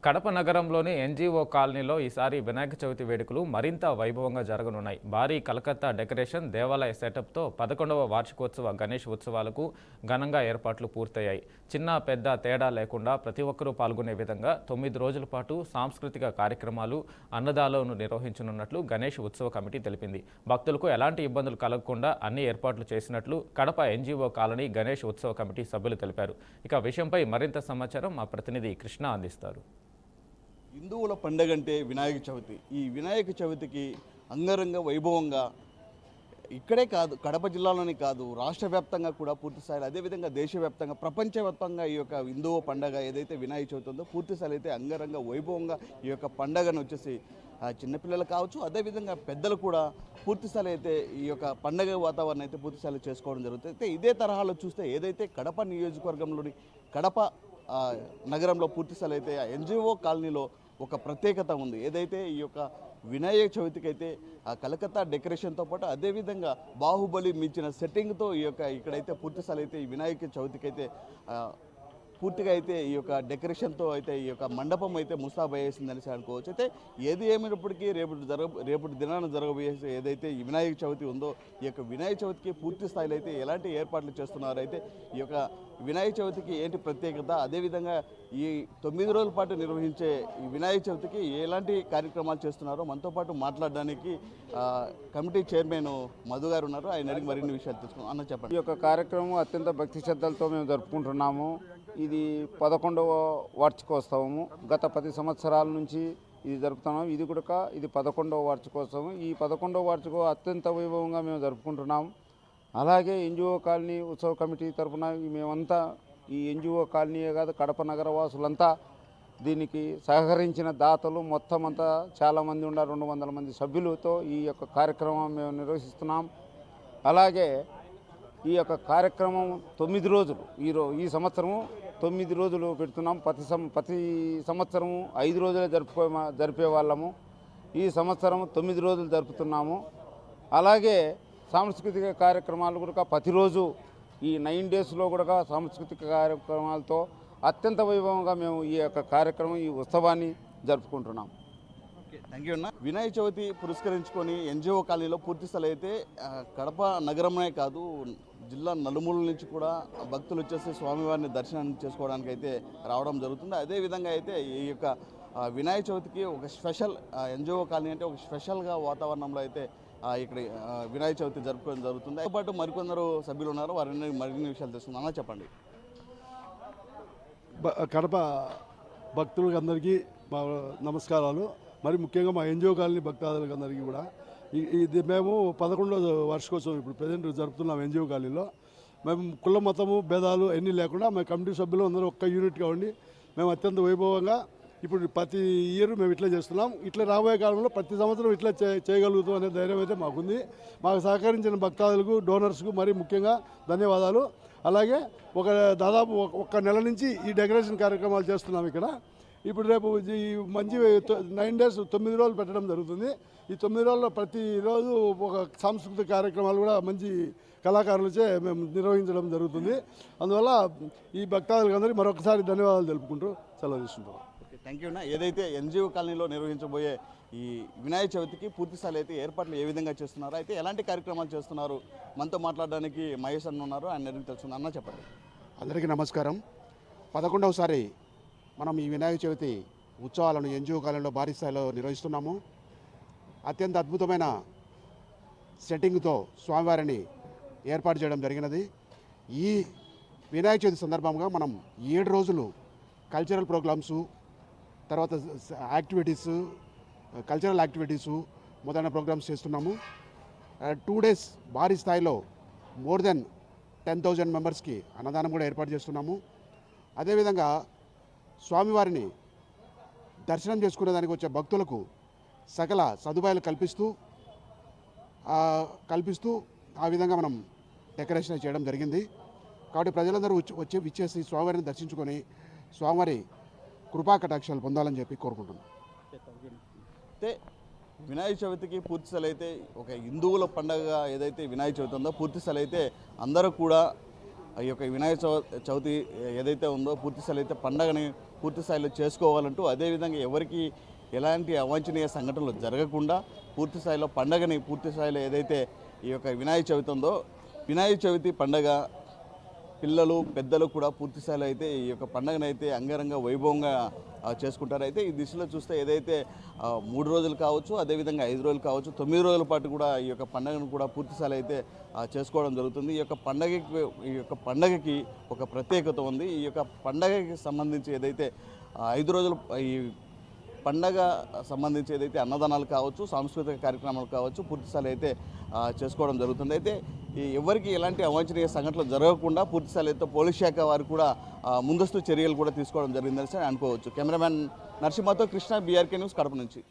కడప నగరంలోని ఎన్జీఓ కాలనీలో ఈసారి వినాయక చవితి వేడుకలు మరింత వైభవంగా జరగనున్నాయి. భారీ కలకత్తా డెకరేషన్, దేవాలయ సెటప్తో 11వ వార్షికోత్సవ గణేష్ ఉత్సవాలకు ఘనంగా ఏర్పాట్లు పూర్తయ్యాయి. చిన్న పెద్ద తేడా లేకుండా ప్రతి ఒక్కరూ పాల్గొనే విధంగా 9 రోజుల పాటు సాంస్కృతిక కార్యక్రమాలు, అన్నదానాలను నిర్వహించనున్నట్లు గణేష్ ఉత్సవ కమిటీ తెలిపింది. భక్తులకు ఎలాంటి ఇబ్బందులు కలగకుండా అన్ని ఏర్పాట్లు చేసినట్లు కడప ఎన్జీఓ కాలనీ గణేష్ ఉత్సవ కమిటీ సభ్యులు తెలిపారు. ఇక విషయంపై మరింత సమాచారం మా ప్రతినిధి కృష్ణ అందిస్తారు. హిందువుల పండుగ అంటే వినాయక చవితి. ఈ వినాయక చవితికి అంగరంగ వైభవంగా ఇక్కడే కాదు, కడప జిల్లాలోనే కాదు, రాష్ట్ర వ్యాప్తంగా కూడా పూర్తి స్థాయిలో, అదేవిధంగా దేశవ్యాప్తంగా, ప్రపంచవ్యాప్తంగా ఈ యొక్క హిందువు పండుగ ఏదైతే వినాయక చవితి ఉందో పూర్తి స్థాయిలో అయితే అంగరంగ వైభవంగా ఈ యొక్క పండుగను వచ్చేసి చిన్నపిల్లలు కావచ్చు, అదేవిధంగా పెద్దలు కూడా పూర్తి స్థాయిలో అయితే ఈ యొక్క పండుగ వాతావరణం అయితే పూర్తి స్థాయిలో చేసుకోవడం జరుగుతుంది. అయితే ఇదే తరహాలో చూస్తే ఏదైతే కడప నియోజకవర్గంలోని కడప నగరంలో పూర్తి స్థాయిలో అయితే ఎన్జీఓ కాలనీలో ఒక ప్రత్యేకత ఉంది. ఏదైతే ఈ యొక్క వినాయక చవితికి అయితే ఆ కలకత్తా డెకరేషన్తో పాటు అదేవిధంగా బాహుబలి మించిన సెట్టింగ్తో ఈ యొక్క ఇక్కడైతే పూర్తి స్థాయిలో అయితే ఈ వినాయక చవితికి అయితే పూర్తిగా అయితే ఈ యొక్క డెకరేషన్తో అయితే ఈ యొక్క మండపం అయితే ముస్తాబయ్యేసిందని అనుకోవచ్చు. అయితే ఏది ఏమైనప్పటికీ రేపటి దినాన జరగబోయే ఏదైతే ఈ వినాయక చవితి ఉందో ఈ యొక్క వినాయక చవితికి పూర్తి స్థాయిలో అయితే ఎలాంటి ఏర్పాట్లు చేస్తున్నారు, అయితే ఈ యొక్క వినాయక చవితికి ఏంటి ప్రత్యేకత, అదేవిధంగా ఈ 9 రోజుల పాటు నిర్వహించే ఈ వినాయక చవితికి ఎలాంటి కార్యక్రమాలు చేస్తున్నారో మనతో పాటు మాట్లాడడానికి కమిటీ చైర్మన్ మధు గారు ఉన్నారు. ఆయన అడిగి మరిన్ని విషయాలు తెలుసుకున్నాం. అన్న చెప్పండి. ఈ యొక్క కార్యక్రమం అత్యంత భక్తి శ్రద్ధలతో మేము జరుపుకుంటున్నాము. ఇది 11వ వార్షికోత్సవము. గత 10 సంవత్సరాల నుంచి ఇది జరుపుతున్నాము. ఇది కూడా ఇది 11వ వార్షికోత్సవం. ఈ 11వ వార్షికోత్సవం అత్యంత వైభవంగా మేము జరుపుకుంటున్నాము. అలాగే ఎన్జిఓ కాలనీ ఉత్సవ కమిటీ తరఫున మేమంతా ఈ ఎన్జిఓ కాలనీయే కాదు, కడప నగర వాసులంతా దీనికి సహకరించిన దాతలు మొత్తం అంతా చాలామంది ఉన్నారు. 200 మంది సభ్యులతో ఈ యొక్క కార్యక్రమం మేము నిర్వహిస్తున్నాం. అలాగే ఈ యొక్క కార్యక్రమం 9 రోజులు ఈ సంవత్సరము 9 రోజులు పెడుతున్నాం. ప్రతి సంవత్సరము 5 రోజులే జరిపే వాళ్ళము. ఈ సంవత్సరం 9 రోజులు జరుపుతున్నాము. అలాగే సాంస్కృతిక కార్యక్రమాలు కూడా ప్రతిరోజు ఈ 9 డేస్లో కూడా సాంస్కృతిక కార్యక్రమాలతో అత్యంత వైభవంగా మేము ఈ యొక్క కార్యక్రమం, ఈ ఉత్సవాన్ని జరుపుకుంటున్నాం. థ్యాంక్ యూ అన్న. వినాయక చవితి పురస్కరించుకొని ఎన్జిఓ కాలనీలో పూర్తి స్థలం అయితే కడప నగరమే కాదు, జిల్లా నలుమూల నుంచి కూడా భక్తులు వచ్చేసి స్వామివారిని దర్శనం చేసుకోవడానికి అయితే రావడం జరుగుతుంది. అదేవిధంగా అయితే ఈ యొక్క వినాయక చవితికి ఒక స్పెషల్ ఎన్జిఓ కాలనీ అంటే ఒక స్పెషల్గా వాతావరణంలో అయితే ఇక్కడ వినాయక చవితి జరుపుకోవడం జరుగుతుంది. దాంతో పాటు మరికొందరు సభ్యులు ఉన్నారు, వారిని మరిన్ని విషయాలు తెలుసుకుందాం. చెప్పండి. కడప భక్తులకు అందరికీ నమస్కారాలు. మరి ముఖ్యంగా మా ఎన్జిఓ కాలనీ భక్తాదులకు అందరికీ కూడా ఇది మేము 11వ వార్షికోత్సవం ఇప్పుడు ప్రజెంట్ జరుపుతున్నాం. ఎన్జిఓ కాలనీలో మేము కుల మతము భేదాలు ఎన్ని లేకుండా మేము కమిటీ సభ్యులు అందరూ ఒక్క యూనిట్గా ఉండి మేము అత్యంత వైభవంగా ఇప్పుడు ప్రతి ఇయర్ మేము ఇట్లా చేస్తున్నాం. ఇట్లా రాబోయే కాలంలో ప్రతి సంవత్సరం ఇట్లా చేయగలుగుతాం అనే ధైర్యం అయితే మాకుంది. మాకు సహకరించిన భక్తాదులకు, డోనర్స్కు మరి ముఖ్యంగా ధన్యవాదాలు. అలాగే దాదాపు ఒక నెల నుంచి ఈ డెకరేషన్ కార్యక్రమాలు చేస్తున్నాం ఇక్కడ. ఇప్పుడు రేపు ఈ మంచి 9 డేస్ 9 రోజులు పెట్టడం జరుగుతుంది. ఈ 9 రోజుల్లో ప్రతిరోజు ఒక సాంస్కృతిక కార్యక్రమాలు కూడా మంచి కళాకారులచే మేము నిర్వహించడం జరుగుతుంది. అందువల్ల ఈ భక్తాదులకు అందరికీ మరొకసారి ధన్యవాదాలు తెలుపుకుంటూ సెలవు తీసుకుంటాం. ఓకే, థ్యాంక్ యూ అన్న. ఏదైతే ఎన్జిఓ కాలనీలో నిర్వహించబోయే ఈ వినాయక చవితికి పూర్తి స్థాయి అయితే ఏర్పాట్లు ఏ విధంగా చేస్తున్నారు, అయితే ఎలాంటి కార్యక్రమాలు చేస్తున్నారు, మనతో మాట్లాడడానికి మహేష్ అన్న ఉన్నారు, ఆయన అడిగి తెలుస్తుంది. అన్న చెప్పండి. అందరికీ నమస్కారం. 11వసారి మనం ఈ వినాయక చవితి ఉత్సవాలను ఎన్జిఓ కాలనీలో భారీ స్థాయిలో నిర్వహిస్తున్నాము. అత్యంత అద్భుతమైన సెట్టింగ్తో స్వామివారిని ఏర్పాటు చేయడం జరిగినది. ఈ వినాయక చవితి సందర్భంగా మనం 7 రోజులు కల్చరల్ ప్రోగ్రామ్సు, తర్వాత యాక్టివిటీసు, కల్చరల్ యాక్టివిటీసు మొదలైన ప్రోగ్రామ్స్ చేస్తున్నాము. 2 డేస్ భారీ స్థాయిలో మోర్ దెన్ 10,000 మెంబర్స్కి అన్నదానం కూడా ఏర్పాటు చేస్తున్నాము. అదేవిధంగా స్వామివారిని దర్శనం చేసుకునేదానికి వచ్చే భక్తులకు సకల సదుపాయాలు కల్పిస్తూ ఆ విధంగా మనం డెకరేషన్ చేయడం జరిగింది. కాబట్టి ప్రజలందరూ విచ్చేసి స్వామివారిని దర్శించుకొని స్వామివారి కృపా కటాక్షాలు పొందాలని చెప్పి కోరుకుంటున్నాం. అయితే వినాయక చవితికి పూర్తి స్థలం అయితే ఒక హిందువుల పండుగ ఏదైతే వినాయక చవితి ఉందో పూర్తి స్థలం అయితే అందరూ కూడా ఈ యొక్క వినాయక చవితి ఏదైతే ఉందో పూర్తి స్థాయిలో అయితే పండగని పూర్తి స్థాయిలో చేసుకోవాలంటూ, అదేవిధంగా ఎవరికి ఎలాంటి అవాంఛనీయ సంఘటనలు జరగకుండా పూర్తి స్థాయిలో పండగని పూర్తి స్థాయిలో ఏదైతే ఈ యొక్క వినాయక చవితి ఉందో, వినాయక చవితి పండగ పిల్లలు పెద్దలు కూడా పూర్తి స్థాయిలో అయితే ఈ యొక్క పండుగను అయితే అంగరంగ వైభవంగా చేసుకుంటారు. అయితే ఈ దిశలో చూస్తే ఏదైతే 3 రోజులు కావచ్చు, అదేవిధంగా 5 రోజులు కావచ్చు, 9 రోజుల పాటు కూడా ఈ యొక్క పండుగను కూడా పూర్తి స్థాయిలో అయితే చేసుకోవడం జరుగుతుంది. ఈ యొక్క పండగకి ఒక ప్రత్యేకత ఉంది. ఈ యొక్క పండగకి సంబంధించి ఏదైతే 5 రోజులు ఈ పండగ సంబంధించి ఏదైతే అన్నదానాలు కావచ్చు, సాంస్కృతిక కార్యక్రమాలు కావచ్చు, పూర్తి స్థాయిలో అయితే చేసుకోవడం జరుగుతుంది. అయితే ఎవరికి ఎలాంటి అవాంఛనీయ సంఘటనలు జరగకుండా పూర్తి స్థాయిలో అయితే పోలీస్ శాఖ వారు కూడా ముందస్తు చర్యలు కూడా తీసుకోవడం జరిగిందని అనుకోవచ్చు. కెమెరామ్యాన్ నరసింహతో కృష్ణ, బీఆర్కే న్యూస్, కడప నుంచి.